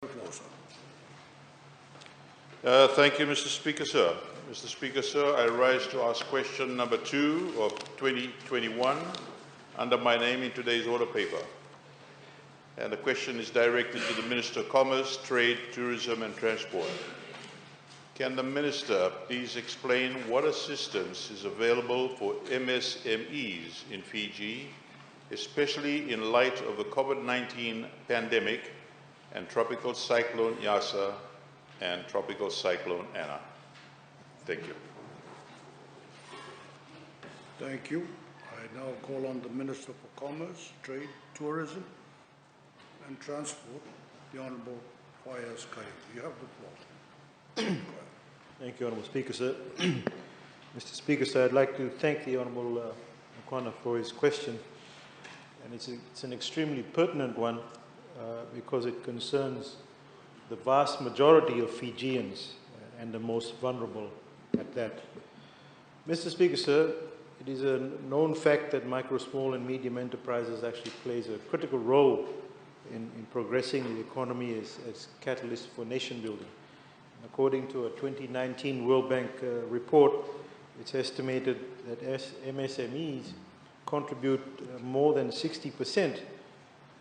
Thank you, Mr. Speaker, sir. Mr. Speaker, sir, I rise to ask question number 2 of 2021 under my name in today's order paper. And the question is directed to the Minister of Commerce, Trade, Tourism and Transport. Can the Minister please explain what assistance is available for MSMEs in Fiji, especially in light of the COVID-19 pandemic and Tropical Cyclone Yasa and Tropical Cyclone Anna? Thank you. Thank you. I now call on the Minister for Commerce, Trade, Tourism and Transport, the Honourable Faiz Karim. You have the floor. Thank you, Honourable Speaker, sir. Mr. Speaker, sir, I'd like to thank the Honourable Mokwana for his question. And it's an extremely pertinent one because it concerns the vast majority of Fijians and the most vulnerable at that. Mr. Speaker, sir, it is a known fact that micro, small and medium enterprises actually plays a critical role in progressing the economy as catalyst for nation building. According to a 2019 World Bank report, it's estimated that MSMEs contribute more than 60%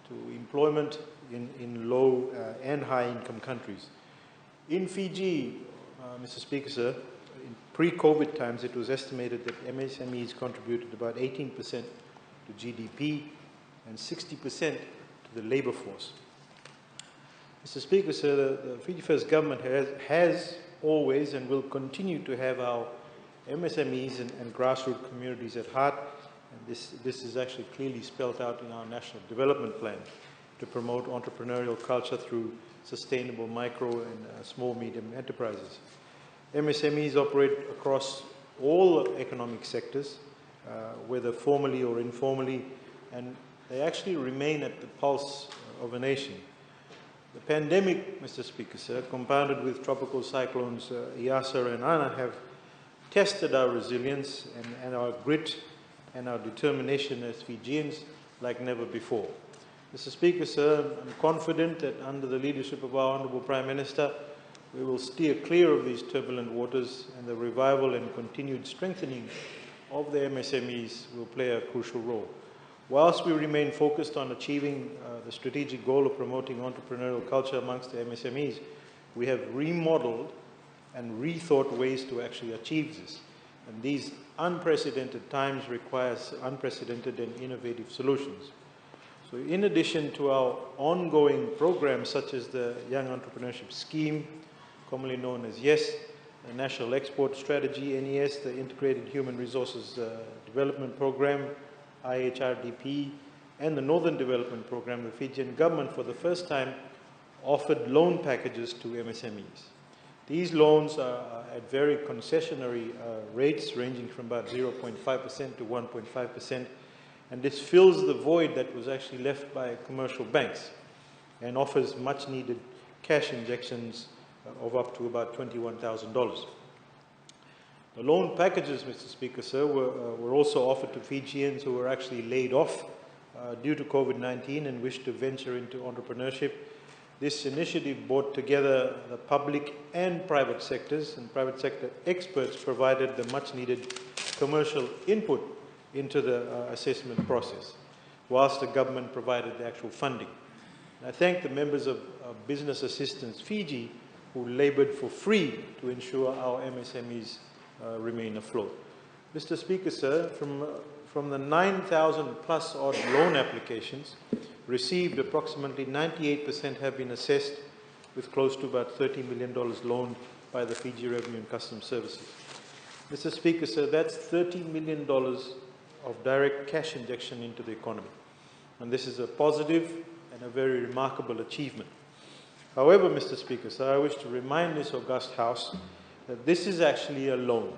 to employment in low and high income countries. In Fiji, Mr. Speaker, sir, in pre-COVID times, it was estimated that MSMEs contributed about 18% to GDP and 60% to the labor force. Mr. Speaker, sir, the Fiji First Government has always and will continue to have our MSMEs and grassroots communities at heart. And this is actually clearly spelled out in our National Development Plan to promote entrepreneurial culture through sustainable micro and small medium enterprises. MSMEs operate across all economic sectors, whether formally or informally, and they actually remain at the pulse of a nation. The pandemic, Mr. Speaker, sir, compounded with tropical cyclones Yasa and Anna, have tested our resilience and our grit and our determination as Fijians like never before. Mr. Speaker, sir, I'm confident that under the leadership of our Honourable Prime Minister, we will steer clear of these turbulent waters, and the revival and continued strengthening of the MSMEs will play a crucial role. Whilst we remain focused on achieving the strategic goal of promoting entrepreneurial culture amongst the MSMEs, we have remodeled and rethought ways to actually achieve this. And these unprecedented times require unprecedented and innovative solutions. So in addition to our ongoing programs such as the Young Entrepreneurship Scheme, commonly known as YES, the National Export Strategy, NES, the Integrated Human Resources Development Program, IHRDP, and the Northern Development Program, the Fijian government for the first time offered loan packages to MSMEs. These loans are at very concessionary rates ranging from about 0.5% to 1.5%, and this fills the void that was actually left by commercial banks and offers much needed cash injections of up to about $21,000. The loan packages, Mr. Speaker, sir, were also offered to Fijians who were actually laid off due to COVID-19 and wished to venture into entrepreneurship. This initiative brought together the public and private sectors, and private sector experts provided the much needed commercial input into the assessment process, whilst the government provided the actual funding. And I thank the members of Business Assistance Fiji who laboured for free to ensure our MSMEs remain afloat. Mr. Speaker, sir, from the 9,000 plus odd loan applications received, approximately 98% have been assessed, with close to about $30 million loaned by the Fiji Revenue and Customs Services. Mr. Speaker, sir, that's $30 million of direct cash injection into the economy. And this is a positive and a very remarkable achievement. However, Mr. Speaker, sir, I wish to remind this august House that this is actually a loan,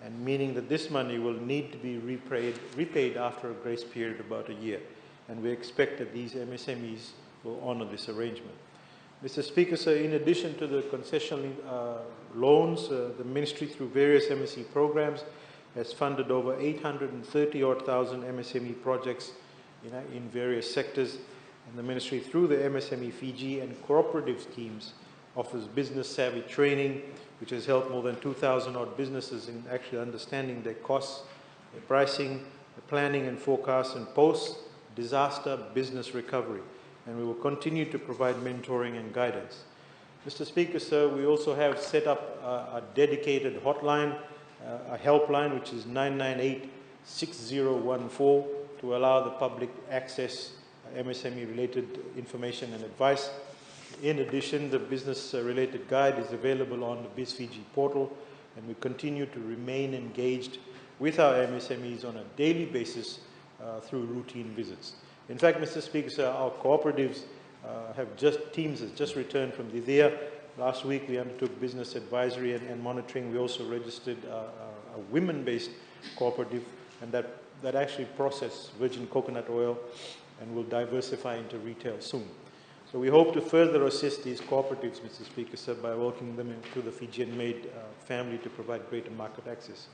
and meaning that this money will need to be repaid after a grace period of about a year. And we expect that these MSMEs will honour this arrangement. Mr. Speaker, sir, in addition to the concessional loans, the Ministry through various MSE programs has funded over 830,000 MSME projects in various sectors, And the Ministry, through the MSME Fiji and cooperatives teams, offers business savvy training, which has helped more than 2,000 odd businesses in actually understanding their costs, their pricing, the planning and forecasts, and post-disaster business recovery. And we will continue to provide mentoring and guidance. Mr. Speaker, sir, we also have set up a dedicated hotline, a helpline, which is 998-6014, to allow the public access MSME-related information and advice. In addition, the business-related guide is available on the BizFiji portal, and we continue to remain engaged with our MSMEs on a daily basis through routine visits. In fact, Mr. Speaker, sir, our cooperatives teams have just returned from Didea. Last week we undertook business advisory and monitoring. We also registered a women-based cooperative, and that actually processes virgin coconut oil and will diversify into retail soon. So we hope to further assist these cooperatives, Mr. Speaker, sir, by welcoming them into the Fijian-made family to provide greater market access.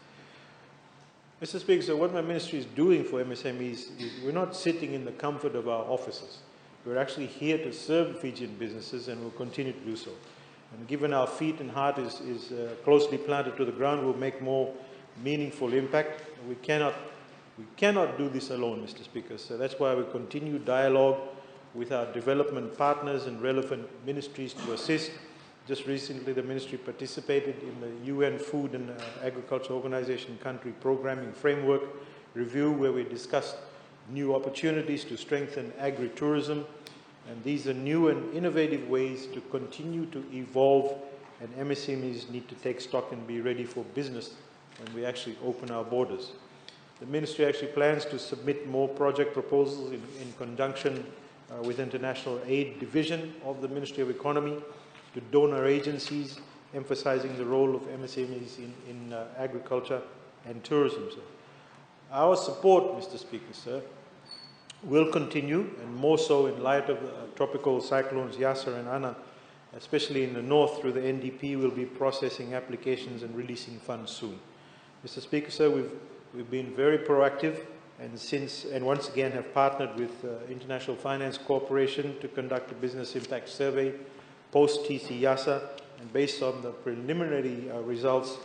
Mr. Speaker, sir, what my ministry is doing for MSMEs is we're not sitting in the comfort of our offices. We're actually here to serve Fijian businesses, and we'll continue to do so. And given our feet and heart is closely planted to the ground, we'll make more meaningful impact. We cannot do this alone, Mr. Speaker. So that's why we continue dialogue with our development partners and relevant ministries to assist. Just recently, the ministry participated in the UN Food and Agriculture Organization Country Programming Framework Review, where we discussed new opportunities to strengthen agri-tourism. And these are new and innovative ways to continue to evolve, and MSMEs need to take stock and be ready for business when we actually open our borders. The ministry actually plans to submit more project proposals in conjunction with International Aid Division of the Ministry of Economy to donor agencies, emphasizing the role of MSMEs in agriculture and tourism, sir. Our support, Mr. Speaker, sir, will continue, and more so in light of tropical cyclones Yasser and Ana, especially in the north. Through the NDP, we'll be processing applications and releasing funds soon. Mr. Speaker, sir, we've been very proactive, and once again have partnered with International Finance Corporation to conduct a business impact survey post-TC Yasser, and based on the preliminary results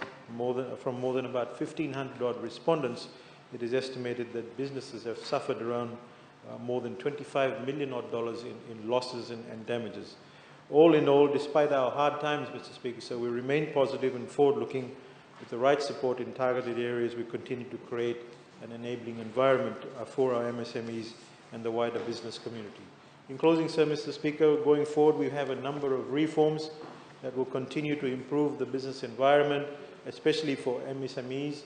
from more than about 1,500 odd respondents, it is estimated that businesses have suffered around more than $25 million odd in losses and damages. All in all, despite our hard times, Mr. Speaker, so we remain positive and forward-looking. With the right support in targeted areas, we continue to create an enabling environment for our MSMEs and the wider business community. In closing, sir, Mr. Speaker, going forward, we have a number of reforms that will continue to improve the business environment, especially for MSMEs.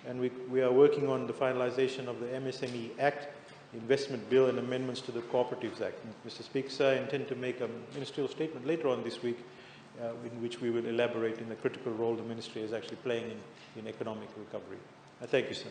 And we are working on the finalization of the MSME Act, Investment Bill, and amendments to the Cooperatives Act. And Mr. Speaker, sir, I intend to make a ministerial statement later on this week in which we will elaborate in the critical role the ministry is actually playing in economic recovery. I thank you, sir.